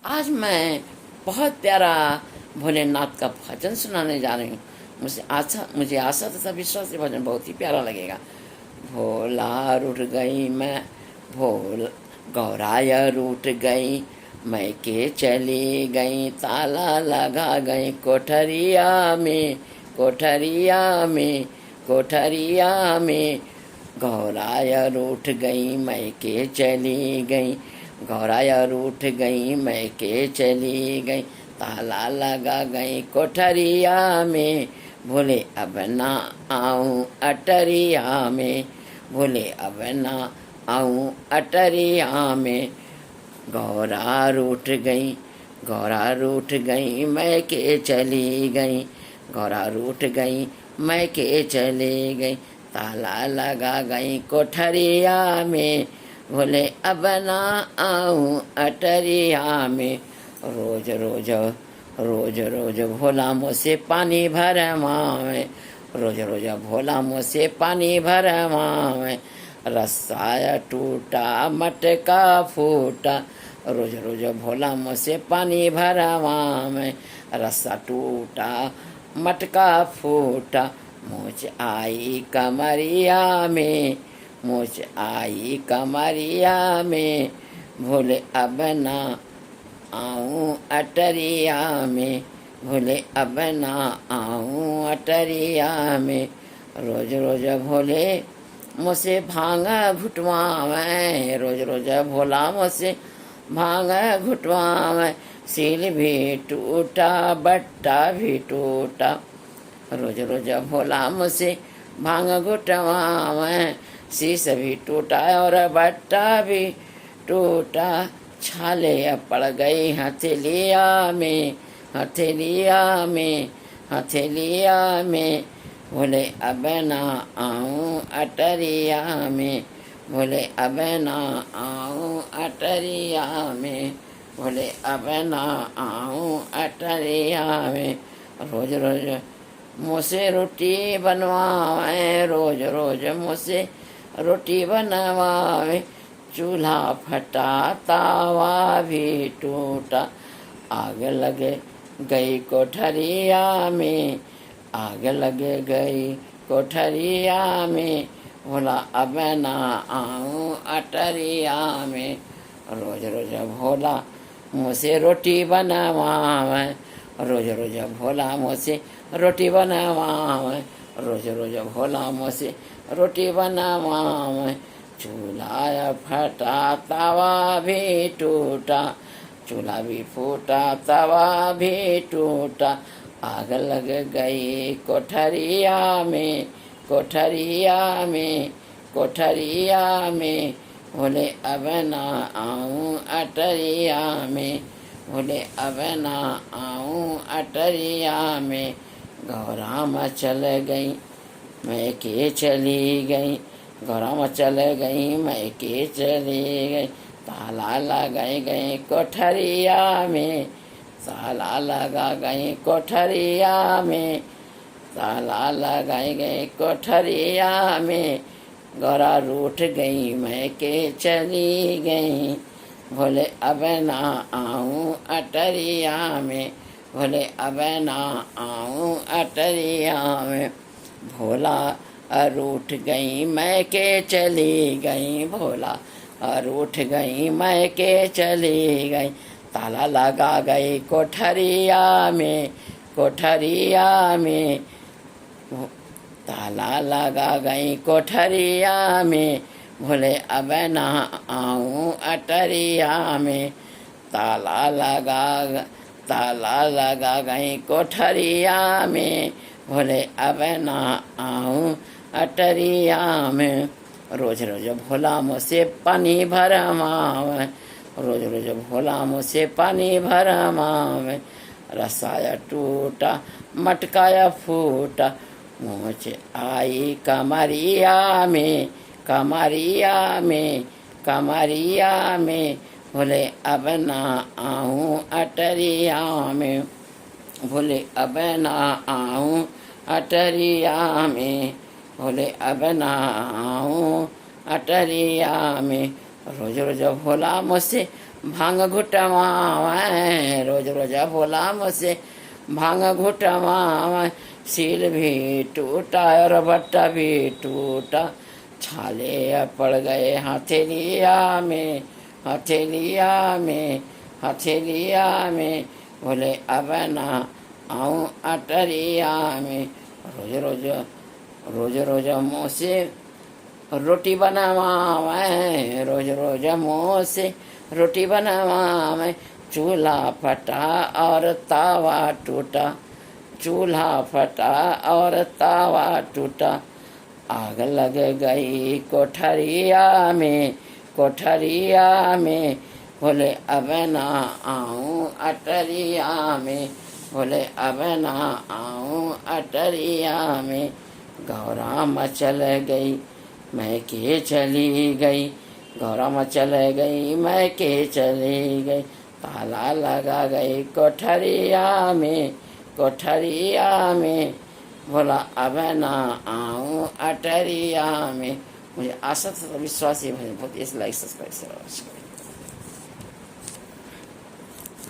आज मैं बहुत प्यारा भोलेनाथ का भजन सुनाने जा रही हूँ। मुझे आशा तथा विश्वास से भजन बहुत ही प्यारा लगेगा। भोला रूठ गई मैं, भोल गौराया रूठ गई, मैं के चली गई, ताला लगा गई कोठरिया में, कोठरिया में, कोठरिया में। गौराया रूठ गई, मैं के चली गई, गौराया रूठ गई, मैं के चली गई, ताला लगा गई कोठरिया में। भोले अब ना आऊं अटरिया में, भोले अब ना आऊं अटरिया में। गौरा रूठ गई, गौरा रूठ गई, मैं के चली गई, गौरा रूठ गई, मैं के चली गई, ताला लगा गई कोठरिया में। भोले अब ना आऊं अटरिया में। रोज रोज रोज रोज भोला मुझसे पानी भरवावे, रोज रोज भोला मुझसे पानी भरवावे। रस्सा टूटा मटका फूटा, रोज रोज भोला मुझसे पानी भरवावे। रस्सा टूटा मटका फूटा, मुझ आई कमरिया में, मुझ आई कमरिया में। भोले अब ना आऊं अटरिया में, भोले अब ना आऊं अटरिया में। रोज रोज भोले मुझसे भांग घुटवावे, रोज रोज भोला मुझसे भांग घुटवावे। सील भी टूटा बट्टा भी टूटा, रोज रोज भोला मुझसे भांग घुटवावे। शीश भी टूटा और बट्टा भी टूटा, छाले पड़ गई हथेलिया में, हथेलिया में, हथेलिया में। भोले अब ना आऊं अटरिया में, भोले अब ना आऊं अटरिया में, भोले अब ना आऊं अटरिया में। रोज रोज मुझसे रोटी बनवावे, रोज रोज मुझसे रोटी बनवावे। चूल्हा फटा तावा भी टूटा, आग लगे गई कोठरिया में, आग लगे गई कोठरिया में। भोला अब ना आऊं अटरिया में। रोज रोज भोला मुझसे रोटी बनवावे, रोज रोज भोला मुझसे रोटी बनवावे, रोज रोज भोला मुझसे रोटी बनवावे। चूल्हा फटा तवा भी टूटा, चूल्हा भी फूटा तवा भी टूटा, आग लग गई कोठरिया में, कोठरिया में, कोठरिया में। भोले अब ना आऊं अटरिया में, भोले अब ना आऊं अटरिया में। गौराम चल गई, मैं के चली गई, गौराम चल गई, मैं के चली गई, ताला लगाई गई कोठरिया में, ताला लगा गई कोठरिया में, ताला लगाई गई कोठरिया में। गौरा रूठ गई, मैं के चली गई, भोले अब ना आऊं अटरिया में, भोले अब ना आऊं अटरिया में। भोला रूठ गई, मैं के चली गई, भोला रूठ गई, मैं के चली गई, ताला लगा गई कोठरिया में, कोठरिया में, ताला लगा गई कोठरिया में। भोले अब ना आऊं अटरिया में, ताला लगा गई कोठरिया में। भोले अब ना आऊं अटरिया में। रोज रोज भोला मुझसे पानी भरवावे, रोज रोज भोला मुझसे पानी भरवावे। रसाया टूटा मटकाया फूटा, मुझ आई कमरिया में, कमरिया में, कमरिया में। भोले अब ना आऊं अटरिया में, भोले अब ना आऊं अटरिया में, भोले अब ना आऊं अटरिया में। रोज रोज भोला मुझसे भांग घुटवावे, रोज रोज भोला मुझसे भांग घुटवावे। सील भी टूटा और बट्टा भी टूटा, छाले पड़ गए हथेलिया में, हथेलिया में, हथेलिया में। बोले अब ना आऊं अटरिया में। रोज रोज रोज रोज मुँह से रोटी बनावावे, रोज रोज मुँह से रोटी बनावावे। चूल्हा फटा और तावा टूटा, चूल्हा फटा और तावा टूटा। आग लग गई कोठरिया में, कोठरिया में। बोले अब ना आऊं अटरिया में, बोले अब ना आऊं अटरिया में। गौरा मचल गई मैं के चली गई, गौरा मचल गई मैं के चली गई। ताला लगा गई कोठरिया में, कोठरिया में। बोला अब ना आऊं अटरिया में। मुझे आशा था, विश्वास है, बहुत इस लाइक सब्सक्राइब करें।